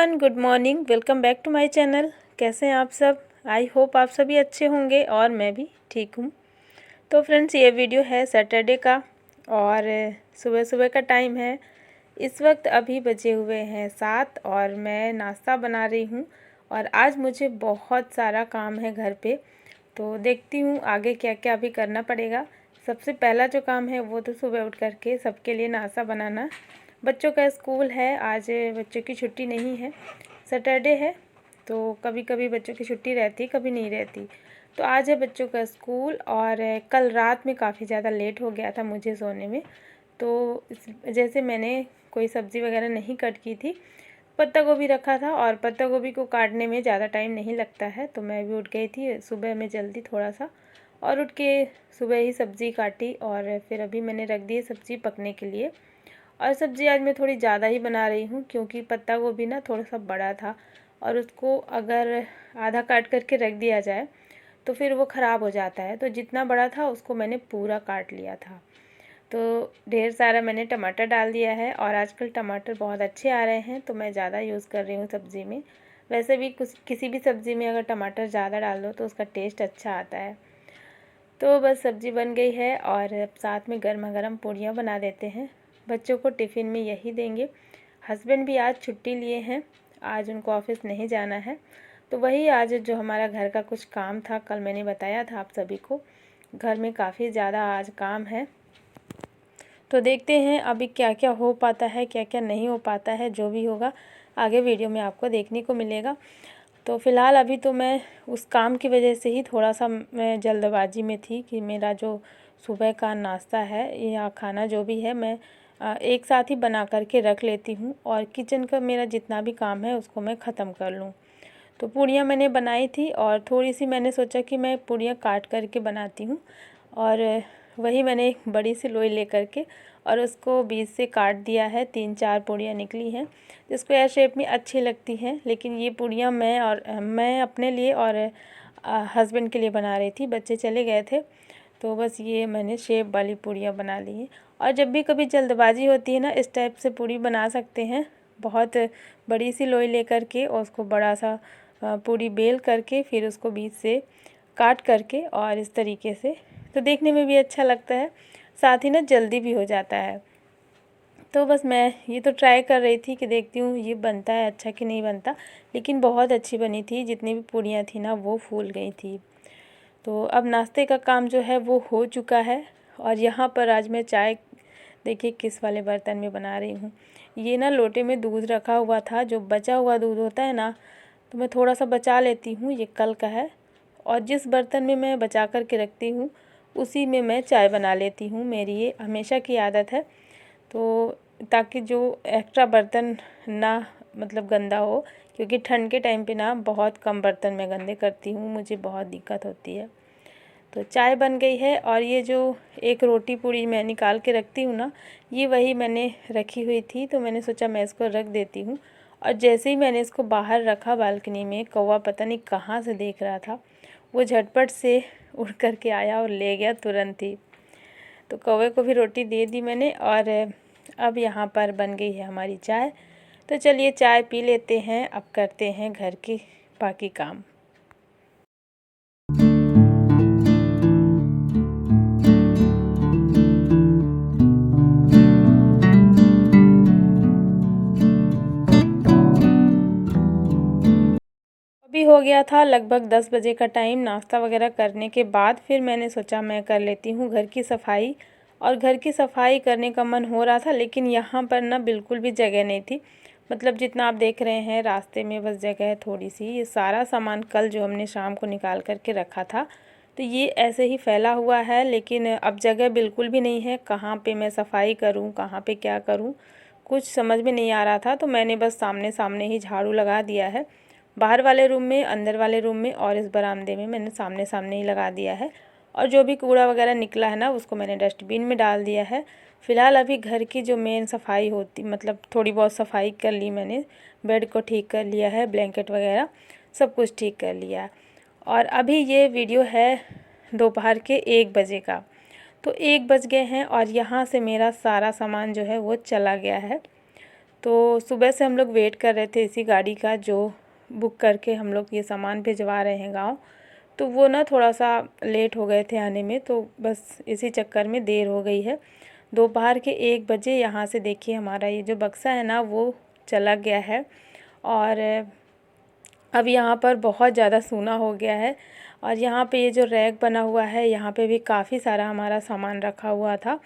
Everyone, good morning. Welcome back to my channel. कैसे हैं आप सब? आई होप आप सभी अच्छे होंगे और मैं भी ठीक हूँ। तो फ्रेंड्स, ये वीडियो है सैटरडे का और सुबह सुबह का टाइम है। इस वक्त अभी बजे हुए हैं 7 और मैं नाश्ता बना रही हूँ। और आज मुझे बहुत सारा काम है घर पे, तो देखती हूँ आगे क्या क्या अभी करना पड़ेगा। सबसे पहला जो काम है वो तो सुबह उठ करके सबके लिए नाश्ता बनाना। बच्चों का स्कूल है, आज बच्चों की छुट्टी नहीं है, सैटरडे है, तो कभी कभी बच्चों की छुट्टी रहती, कभी नहीं रहती। तो आज है बच्चों का स्कूल और कल रात में काफ़ी ज़्यादा लेट हो गया था मुझे सोने में। तो इस वजह से मैंने कोई सब्ज़ी वगैरह नहीं कट की थी। पत्ता गोभी रखा था और पत्ता गोभी को काटने में ज़्यादा टाइम नहीं लगता है, तो मैं भी उठ गई थी सुबह में जल्दी थोड़ा सा और उठ के सुबह ही सब्ज़ी काटी और फिर अभी मैंने रख दी सब्ज़ी पकने के लिए। और सब्ज़ी आज मैं थोड़ी ज़्यादा ही बना रही हूँ क्योंकि पत्ता गोभी ना थोड़ा सा बड़ा था और उसको अगर आधा काट करके रख दिया जाए तो फिर वो ख़राब हो जाता है। तो जितना बड़ा था उसको मैंने पूरा काट लिया था। तो ढेर सारा मैंने टमाटर डाल दिया है और आजकल टमाटर बहुत अच्छे आ रहे हैं, तो मैं ज़्यादा यूज़ कर रही हूँ सब्ज़ी में। वैसे भी कुछ किसी भी सब्ज़ी में अगर टमाटर ज़्यादा डाल दो तो उसका टेस्ट अच्छा आता है। तो बस सब्ज़ी बन गई है और अब साथ में गर्मा गर्म पूड़ियाँ बना देते हैं। बच्चों को टिफ़िन में यही देंगे। हस्बैंड भी आज छुट्टी लिए हैं, आज उनको ऑफिस नहीं जाना है। तो वही आज जो हमारा घर का कुछ काम था, कल मैंने बताया था आप सभी को, घर में काफ़ी ज़्यादा आज काम है। तो देखते हैं अभी क्या क्या हो पाता है, क्या क्या नहीं हो पाता है। जो भी होगा आगे वीडियो में आपको देखने को मिलेगा। तो फ़िलहाल अभी तो मैं उस काम की वजह से ही थोड़ा सा मैं जल्दबाजी में थी कि मेरा जो सुबह का नाश्ता है या खाना जो भी है मैं एक साथ ही बना करके रख लेती हूँ और किचन का मेरा जितना भी काम है उसको मैं ख़त्म कर लूँ। तो पूड़ियाँ मैंने बनाई थी और थोड़ी सी मैंने सोचा कि मैं पूड़ियाँ काट करके बनाती हूँ और वही मैंने एक बड़ी सी लोई ले करके और उसको बीच से काट दिया है। 3-4 पूड़ियाँ निकली हैं जो स्क्वायर शेप में अच्छी लगती हैं। लेकिन ये पूड़ियाँ मैं अपने लिए और हस्बैंड के लिए बना रही थी, बच्चे चले गए थे, तो बस ये मैंने शेप वाली पूड़ियाँ बना ली हैं। और जब भी कभी जल्दबाजी होती है ना, इस टाइप से पूड़ी बना सकते हैं। बहुत बड़ी सी लोई लेकर के और उसको बड़ा सा पूड़ी बेल करके फिर उसको बीच से काट करके और इस तरीके से, तो देखने में भी अच्छा लगता है, साथ ही ना जल्दी भी हो जाता है। तो बस मैं ये तो ट्राई कर रही थी कि देखती हूँ ये बनता है अच्छा कि नहीं बनता, लेकिन बहुत अच्छी बनी थी। जितनी भी पूड़ियाँ थी ना वो फूल गई थी। तो अब नाश्ते का काम जो है वो हो चुका है और यहाँ पर आज मैं चाय देखिए किस वाले बर्तन में बना रही हूँ। ये ना लोटे में दूध रखा हुआ था, जो बचा हुआ दूध होता है ना, तो मैं थोड़ा सा बचा लेती हूँ, ये कल का है। और जिस बर्तन में मैं बचा कर के रखती हूँ उसी में मैं चाय बना लेती हूँ, मेरी ये हमेशा की आदत है। तो ताकि जो एक्स्ट्रा बर्तन ना मतलब गंदा हो, क्योंकि ठंड के टाइम पे ना बहुत कम बर्तन मैं गंदे करती हूँ, मुझे बहुत दिक्कत होती है। तो चाय बन गई है और ये जो एक रोटी पूड़ी मैं निकाल के रखती हूँ ना, ये वही मैंने रखी हुई थी, तो मैंने सोचा मैं इसको रख देती हूँ। और जैसे ही मैंने इसको बाहर रखा बालकनी में, कौवा पता नहीं कहाँ से देख रहा था, वो झटपट से उड़ कर के आया और ले गया तुरंत ही। तो कौवे को भी रोटी दे दी मैंने और अब यहाँ पर बन गई है हमारी चाय। तो चलिए चाय पी लेते हैं, अब करते हैं घर के बाकी काम। अभी हो गया था लगभग 10 बजे का टाइम। नाश्ता वगैरह करने के बाद फिर मैंने सोचा मैं कर लेती हूँ घर की सफाई। और घर की सफाई करने का मन हो रहा था, लेकिन यहाँ पर ना बिल्कुल भी जगह नहीं थी। मतलब जितना आप देख रहे हैं रास्ते में बस जगह है थोड़ी सी। ये सारा सामान कल जो हमने शाम को निकाल करके रखा था, तो ये ऐसे ही फैला हुआ है, लेकिन अब जगह बिल्कुल भी नहीं है। कहाँ पे मैं सफाई करूँ, कहाँ पे क्या करूँ, कुछ समझ में नहीं आ रहा था। तो मैंने बस सामने सामने ही झाड़ू लगा दिया है, बाहर वाले रूम में, अंदर वाले रूम में और इस बरामदे में मैंने सामने सामने ही लगा दिया है। और जो भी कूड़ा वगैरह निकला है ना, उसको मैंने डस्टबिन में डाल दिया है। फ़िलहाल अभी घर की जो मेन सफाई होती, मतलब थोड़ी बहुत सफाई कर ली मैंने। बेड को ठीक कर लिया है, ब्लैंकेट वगैरह सब कुछ ठीक कर लिया। और अभी ये वीडियो है दोपहर के 1 बजे का। तो 1 बज गए हैं और यहाँ से मेरा सारा सामान जो है वो चला गया है। तो सुबह से हम लोग वेट कर रहे थे इसी गाड़ी का जो बुक करके हम लोग ये सामान भिजवा रहे हैं गाँव। तो वो ना थोड़ा सा लेट हो गए थे आने में, तो बस इसी चक्कर में देर हो गई है। दोपहर के 1 बजे यहाँ से देखिए हमारा ये जो बक्सा है ना वो चला गया है। और अब यहाँ पर बहुत ज़्यादा सूना हो गया है। और यहाँ पे ये जो रैक बना हुआ है यहाँ पे भी काफ़ी सारा हमारा सामान रखा हुआ था।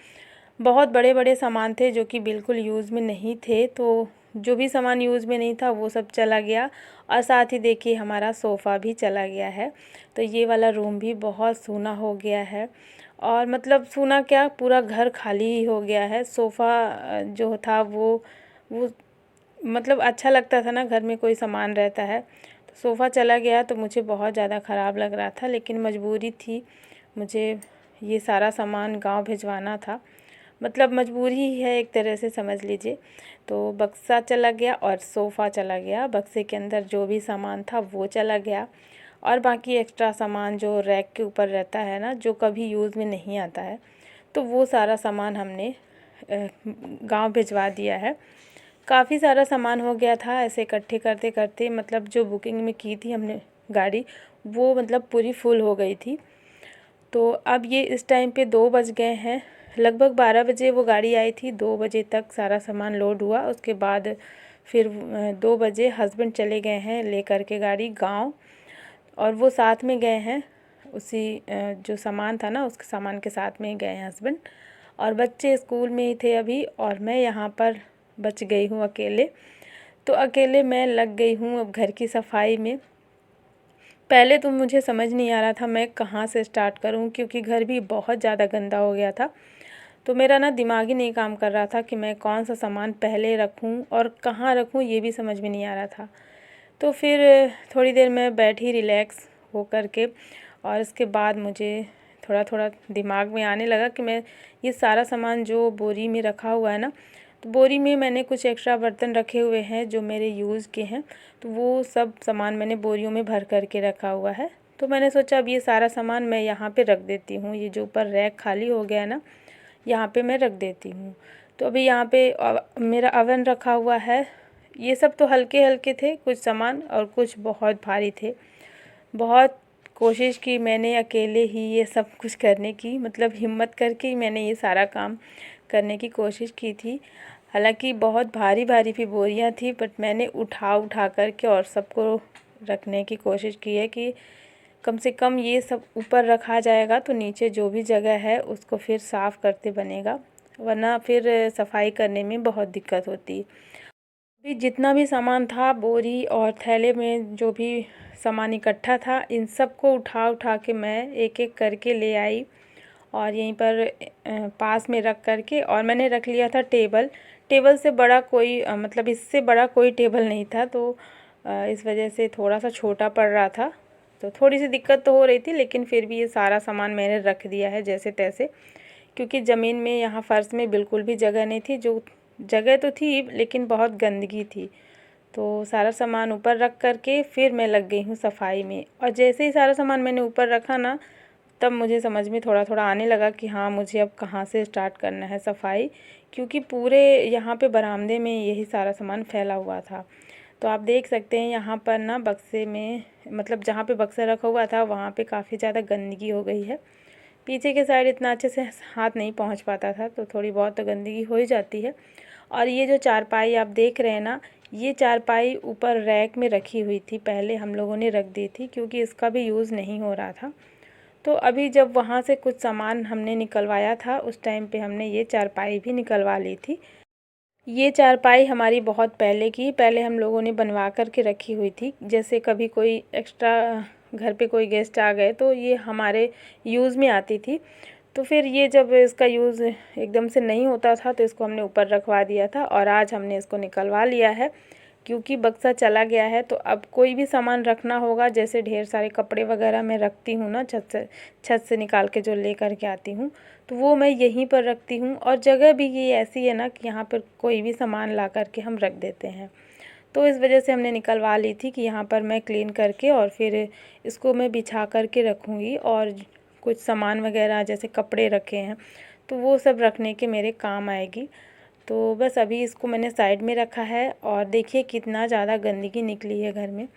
बहुत बड़े बड़े सामान थे जो कि बिल्कुल यूज़ में नहीं थे, तो जो भी सामान यूज़ में नहीं था वो सब चला गया। और साथ ही देखिए हमारा सोफ़ा भी चला गया है। तो ये वाला रूम भी बहुत सूना हो गया है। और मतलब सूना क्या, पूरा घर खाली ही हो गया है। सोफ़ा जो था वो मतलब अच्छा लगता था ना, घर में कोई सामान रहता है। तो सोफ़ा चला गया तो मुझे बहुत ज़्यादा ख़राब लग रहा था, लेकिन मजबूरी थी, मुझे ये सारा सामान गांव भिजवाना था। मतलब मजबूरी ही है एक तरह से, समझ लीजिए। तो बक्सा चला गया और सोफ़ा चला गया। बक्से के अंदर जो भी सामान था वो चला गया। और बाकी एक्स्ट्रा सामान जो रैक के ऊपर रहता है ना, जो कभी यूज़ में नहीं आता है, तो वो सारा सामान हमने गांव भिजवा दिया है। काफ़ी सारा सामान हो गया था ऐसे इकट्ठे करते करते, मतलब जो बुकिंग में की थी हमने गाड़ी वो मतलब पूरी फुल हो गई थी। तो अब ये इस टाइम पे 2 बज गए हैं। लगभग 12 बजे वो गाड़ी आई थी, 2 बजे तक सारा सामान लोड हुआ। उसके बाद फिर 2 बजे हस्बैंड चले गए हैं लेकर के गाड़ी गांव, और वो साथ में गए हैं उसी जो सामान था ना उसके सामान के साथ में गए हैं हस्बैंड। और बच्चे स्कूल में ही थे अभी, और मैं यहाँ पर बच गई हूँ अकेले। तो अकेले मैं लग गई हूँ अब घर की सफाई में। पहले तो मुझे समझ नहीं आ रहा था मैं कहाँ से स्टार्ट करूँ, क्योंकि घर भी बहुत ज़्यादा गंदा हो गया था। तो मेरा ना दिमाग ही नहीं काम कर रहा था कि मैं कौन सा सामान पहले रखूँ और कहाँ रखूँ, ये भी समझ में नहीं आ रहा था। तो फिर थोड़ी देर मैं बैठी रिलैक्स हो कर के, और इसके बाद मुझे थोड़ा थोड़ा दिमाग में आने लगा कि मैं ये सारा सामान जो बोरी में रखा हुआ है ना, तो बोरी में मैंने कुछ एक्स्ट्रा बर्तन रखे हुए हैं जो मेरे यूज़ के हैं, तो वो सब सामान मैंने बोरियों में भर कर के रखा हुआ है। तो मैंने सोचा अब ये सारा सामान मैं यहाँ पे रख देती हूँ, ये जो ऊपर रैक खाली हो गया है ना, यहाँ पे मैं रख देती हूँ। तो अभी यहाँ पे मेरा अवन रखा हुआ है। ये सब तो हल्के हल्के थे कुछ सामान, और कुछ बहुत भारी थे। बहुत कोशिश की मैंने अकेले ही ये सब कुछ करने की, मतलब हिम्मत करके ही मैंने ये सारा काम करने की कोशिश की थी। हालांकि बहुत भारी भारी भी बोरियां थी, बट मैंने उठा उठा करके और सबको रखने की कोशिश की है कि कम से कम ये सब ऊपर रखा जाएगा तो नीचे जो भी जगह है उसको फिर साफ़ करते बनेगा, वरना फिर सफाई करने में बहुत दिक्कत होती है। अभी जितना भी सामान था बोरी और थैले में जो भी सामान इकट्ठा था, इन सब को उठा उठा के मैं एक एक करके ले आई और यहीं पर पास में रख करके, और मैंने रख लिया था टेबल। टेबल से बड़ा कोई मतलब इससे बड़ा कोई टेबल नहीं था, तो इस वजह से थोड़ा सा छोटा पड़ रहा था। तो थोड़ी सी दिक्कत तो हो रही थी, लेकिन फिर भी ये सारा सामान मैंने रख दिया है जैसे तैसे, क्योंकि ज़मीन में यहाँ फ़र्श में बिल्कुल भी जगह नहीं थी। जो जगह तो थी लेकिन बहुत गंदगी थी। तो सारा सामान ऊपर रख करके फिर मैं लग गई हूँ सफाई में। और जैसे ही सारा सामान मैंने ऊपर रखा ना, तब मुझे समझ में थोड़ा थोड़ा आने लगा कि हाँ मुझे अब कहाँ से स्टार्ट करना है सफाई, क्योंकि पूरे यहाँ पे बरामदे में यही सारा सामान फैला हुआ था। तो आप देख सकते हैं यहाँ पर ना बक्से में, मतलब जहाँ पे बक्सा रखा हुआ था वहाँ पे काफ़ी ज़्यादा गंदगी हो गई है। पीछे के साइड इतना अच्छे से हाथ नहीं पहुँच पाता था, तो थोड़ी बहुत तो गंदगी हो ही जाती है। और ये जो चारपाई आप देख रहे हैं ना, ये चारपाई ऊपर रैक में रखी हुई थी, पहले हम लोगों ने रख दी थी क्योंकि इसका भी यूज़ नहीं हो रहा था। तो अभी जब वहाँ से कुछ सामान हमने निकलवाया था उस टाइम पे हमने ये चारपाई भी निकलवा ली थी। ये चारपाई हमारी बहुत पहले हम लोगों ने बनवा कर के रखी हुई थी। जैसे कभी कोई एक्स्ट्रा घर पे कोई गेस्ट आ गए तो ये हमारे यूज़ में आती थी। तो फिर ये जब इसका यूज़ एकदम से नहीं होता था तो इसको हमने ऊपर रखवा दिया था, और आज हमने इसको निकलवा लिया है क्योंकि बक्सा चला गया है। तो अब कोई भी सामान रखना होगा, जैसे ढेर सारे कपड़े वगैरह मैं रखती हूँ ना छत से निकाल के जो ले कर के आती हूँ, तो वो मैं यहीं पर रखती हूँ। और जगह भी ये ऐसी है ना कि यहाँ पर कोई भी सामान ला कर के हम रख देते हैं। तो इस वजह से हमने निकलवा ली थी कि यहाँ पर मैं क्लीन करके और फिर इसको मैं बिछा कर के रखूँगी। और कुछ सामान वगैरह जैसे कपड़े रखे हैं तो वो सब रखने के मेरे काम आएगी। तो बस अभी इसको मैंने साइड में रखा है। और देखिए कितना ज़्यादा गंदगी निकली है घर में।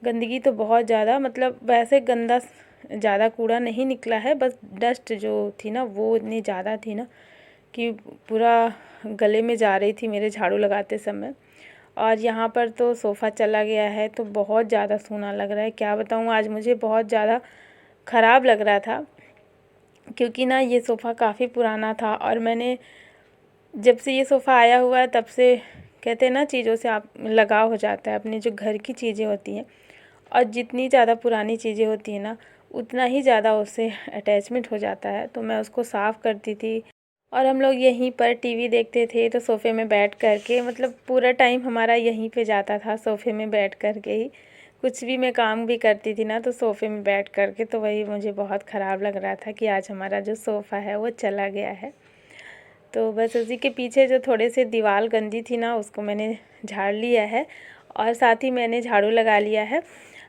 गंदगी तो बहुत ज़्यादा, मतलब वैसे गंदा ज़्यादा कूड़ा नहीं निकला है, बस डस्ट जो थी ना वो इतनी ज़्यादा थी ना कि पूरा गले में जा रही थी मेरे झाड़ू लगाते समय। और यहाँ पर तो सोफ़ा चला गया है तो बहुत ज़्यादा सूना लग रहा है। क्या बताऊँ, आज मुझे बहुत ज़्यादा ख़राब लग रहा था क्योंकि ना ये सोफ़ा काफ़ी पुराना था और मैंने जब से ये सोफ़ा आया हुआ है तब से, कहते हैं ना, चीज़ों से आप लगाव हो जाता है। अपने जो घर की चीज़ें होती हैं और जितनी ज़्यादा पुरानी चीज़ें होती हैं ना उतना ही ज़्यादा उससे अटैचमेंट हो जाता है। तो मैं उसको साफ़ करती थी और हम लोग यहीं पर टीवी देखते थे तो सोफ़े में बैठ कर के, मतलब पूरा टाइम हमारा यहीं पे जाता था सोफ़े में बैठ कर के ही। कुछ भी मैं काम भी करती थी ना तो सोफ़े में बैठ कर के, तो वही मुझे बहुत ख़राब लग रहा था कि आज हमारा जो सोफ़ा है वो चला गया है। तो बस उसी के पीछे जो थोड़े से दीवार गंदी थी ना उसको मैंने झाड़ लिया है और साथ ही मैंने झाड़ू लगा लिया है।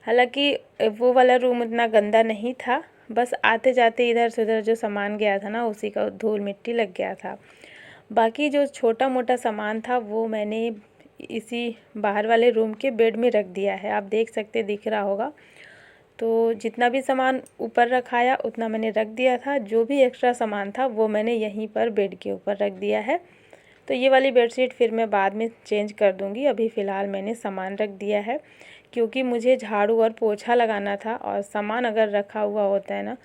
हालांकि वो वाला रूम उतना गंदा नहीं था, बस आते जाते इधर से उधर जो सामान गया था ना उसी का धूल मिट्टी लग गया था। बाकी जो छोटा मोटा सामान था वो मैंने इसी बाहर वाले रूम के बेड में रख दिया है। आप देख सकते, दिख रहा होगा। तो जितना भी सामान ऊपर रखाया उतना मैंने रख दिया था। जो भी एक्स्ट्रा सामान था वो मैंने यहीं पर बेड के ऊपर रख दिया है। तो ये वाली बेडशीट फिर मैं बाद में चेंज कर दूँगी। अभी फ़िलहाल मैंने सामान रख दिया है क्योंकि मुझे झाड़ू और पोछा लगाना था। और सामान अगर रखा हुआ होता है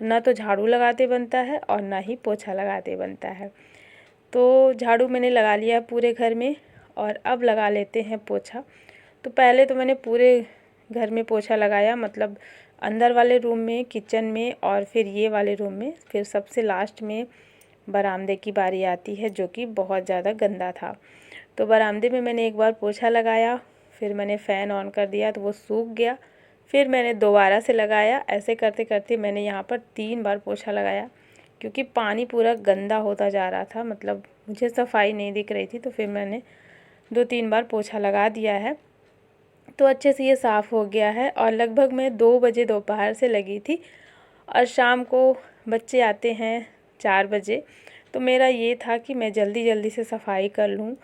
ना तो झाड़ू लगाते बनता है और ना ही पोछा लगाते बनता है। तो झाड़ू मैंने लगा लिया पूरे घर में और अब लगा लेते हैं पोछा। तो पहले तो मैंने पूरे घर में पोछा लगाया, मतलब अंदर वाले रूम में, किचन में और फिर ये वाले रूम में। फिर सबसे लास्ट में बरामदे की बारी आती है जो कि बहुत ज़्यादा गंदा था। तो बरामदे में मैंने एक बार पोछा लगाया, फिर मैंने फ़ैन ऑन कर दिया तो वो सूख गया। फिर मैंने दोबारा से लगाया। ऐसे करते करते मैंने यहाँ पर 3 बार पोछा लगाया क्योंकि पानी पूरा गंदा होता जा रहा था, मतलब मुझे सफाई नहीं दिख रही थी। तो फिर मैंने 2-3 बार पोछा लगा दिया है तो अच्छे से ये साफ़ हो गया है। और लगभग मैं 2 बजे दोपहर से लगी थी और शाम को बच्चे आते हैं 4 बजे। तो मेरा ये था कि मैं जल्दी जल्दी से सफाई कर लूँ,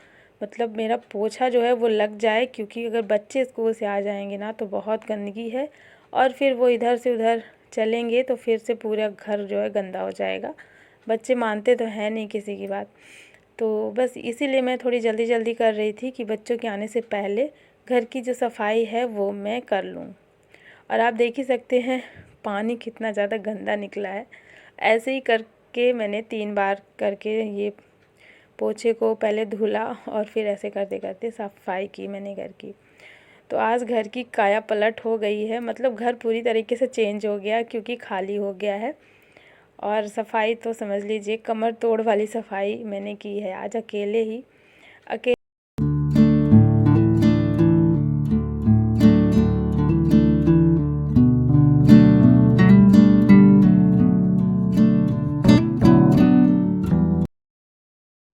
मतलब मेरा पोछा जो है वो लग जाए क्योंकि अगर बच्चे स्कूल से आ जाएंगे ना तो बहुत गंदगी है और फिर वो इधर से उधर चलेंगे तो फिर से पूरा घर जो है गंदा हो जाएगा। बच्चे मानते तो हैं नहीं किसी की बात। तो बस इसीलिए मैं थोड़ी जल्दी जल्दी कर रही थी कि बच्चों के आने से पहले घर की जो सफाई है वो मैं कर लूँ। और आप देख ही सकते हैं पानी कितना ज़्यादा गंदा निकला है। ऐसे ही करके मैंने 3 बार करके ये पोछे को पहले धुला और फिर ऐसे करते करते सफाई की मैंने घर की। तो आज घर की काया पलट हो गई है, मतलब घर पूरी तरीके से चेंज हो गया क्योंकि खाली हो गया है। और सफाई तो समझ लीजिए कमर तोड़ वाली सफाई मैंने की है आज अकेले ही।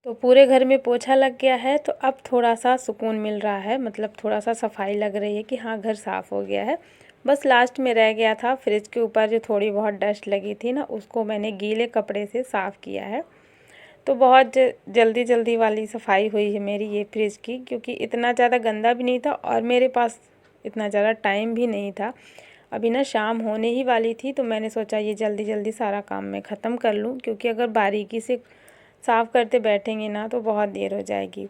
तो पूरे घर में पोछा लग गया है तो अब थोड़ा सा सुकून मिल रहा है, मतलब थोड़ा सा सफाई लग रही है कि हाँ घर साफ़ हो गया है। बस लास्ट में रह गया था फ्रिज के ऊपर जो थोड़ी बहुत डस्ट लगी थी ना उसको मैंने गीले कपड़े से साफ़ किया है। तो बहुत जल्दी जल्दी वाली सफाई हुई है मेरी ये फ्रिज की, क्योंकि इतना ज़्यादा गंदा भी नहीं था और मेरे पास इतना ज़्यादा टाइम भी नहीं था। अभी ना शाम होने ही वाली थी तो मैंने सोचा ये जल्दी जल्दी सारा काम मैं ख़त्म कर लूँ, क्योंकि अगर बारीकी से साफ़ करते बैठेंगे ना तो बहुत देर हो जाएगी।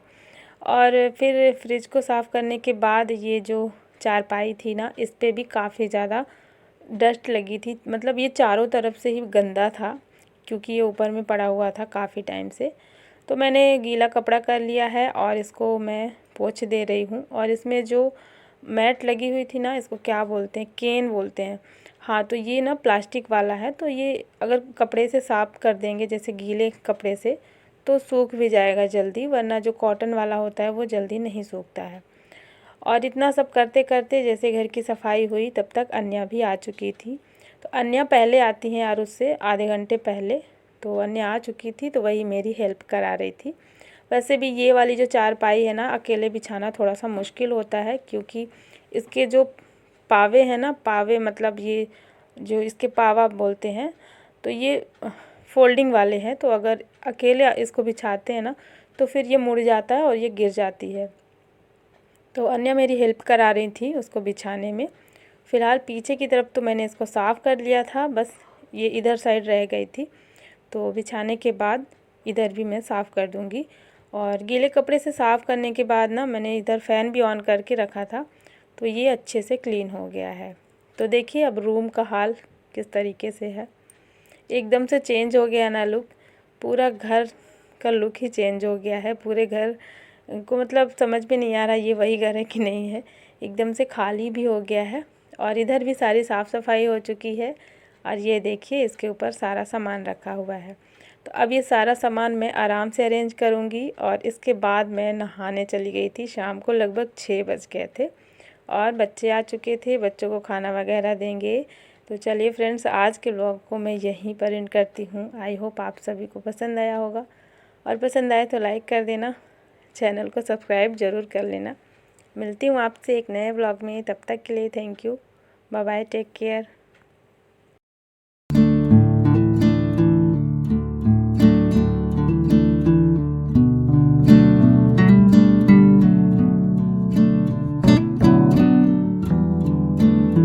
और फिर फ्रिज को साफ़ करने के बाद ये जो चारपाई थी ना इस पे भी काफ़ी ज़्यादा डस्ट लगी थी, मतलब ये चारों तरफ से ही गंदा था क्योंकि ये ऊपर में पड़ा हुआ था काफ़ी टाइम से। तो मैंने गीला कपड़ा कर लिया है और इसको मैं पोंछ दे रही हूँ। और इसमें जो मैट लगी हुई थी ना इसको क्या बोलते हैं, केन बोलते हैं। हाँ, तो ये ना प्लास्टिक वाला है तो ये अगर कपड़े से साफ़ कर देंगे जैसे गीले कपड़े से तो सूख भी जाएगा जल्दी, वरना जो कॉटन वाला होता है वो जल्दी नहीं सूखता है। और इतना सब करते करते जैसे घर की सफाई हुई तब तक अन्या भी आ चुकी थी। तो अन्या पहले आती हैं और उससे आधे घंटे पहले, तो अन्या आ चुकी थी तो वही मेरी हेल्प करा रही थी। वैसे भी ये वाली जो चारपाई है ना अकेले बिछाना थोड़ा सा मुश्किल होता है, क्योंकि इसके जो पावे हैं ना, पावे मतलब ये जो इसके पावा बोलते हैं, तो ये फोल्डिंग वाले हैं। तो अगर अकेले इसको बिछाते हैं ना तो फिर ये मुड़ जाता है और ये गिर जाती है। तो अन्या मेरी हेल्प करा रही थी उसको बिछाने में। फ़िलहाल पीछे की तरफ तो मैंने इसको साफ़ कर लिया था, बस ये इधर साइड रह गई थी। तो बिछाने के बाद इधर भी मैं साफ़ कर दूँगी। और गीले कपड़े से साफ़ करने के बाद ना मैंने इधर फ़ैन भी ऑन करके रखा था, तो ये अच्छे से क्लीन हो गया है। तो देखिए अब रूम का हाल किस तरीके से है, एकदम से चेंज हो गया ना लुक। पूरा घर का लुक ही चेंज हो गया है। पूरे घर को मतलब समझ में नहीं आ रहा ये वही घर है कि नहीं है। एकदम से खाली भी हो गया है और इधर भी सारी साफ़ सफाई हो चुकी है। और ये देखिए इसके ऊपर सारा सामान रखा हुआ है। तो अब ये सारा सामान मैं आराम से अरेंज करूँगी और इसके बाद मैं नहाने चली गई थी। शाम को लगभग 6 बज गए थे और बच्चे आ चुके थे, बच्चों को खाना वगैरह देंगे। तो चलिए फ्रेंड्स, आज के व्लॉग को मैं यहीं पर एंड करती हूँ। आई होप आप सभी को पसंद आया होगा और पसंद आए तो लाइक कर देना, चैनल को सब्सक्राइब ज़रूर कर लेना। मिलती हूँ आपसे एक नए व्लॉग में, तब तक के लिए thank you, bye bye, take care.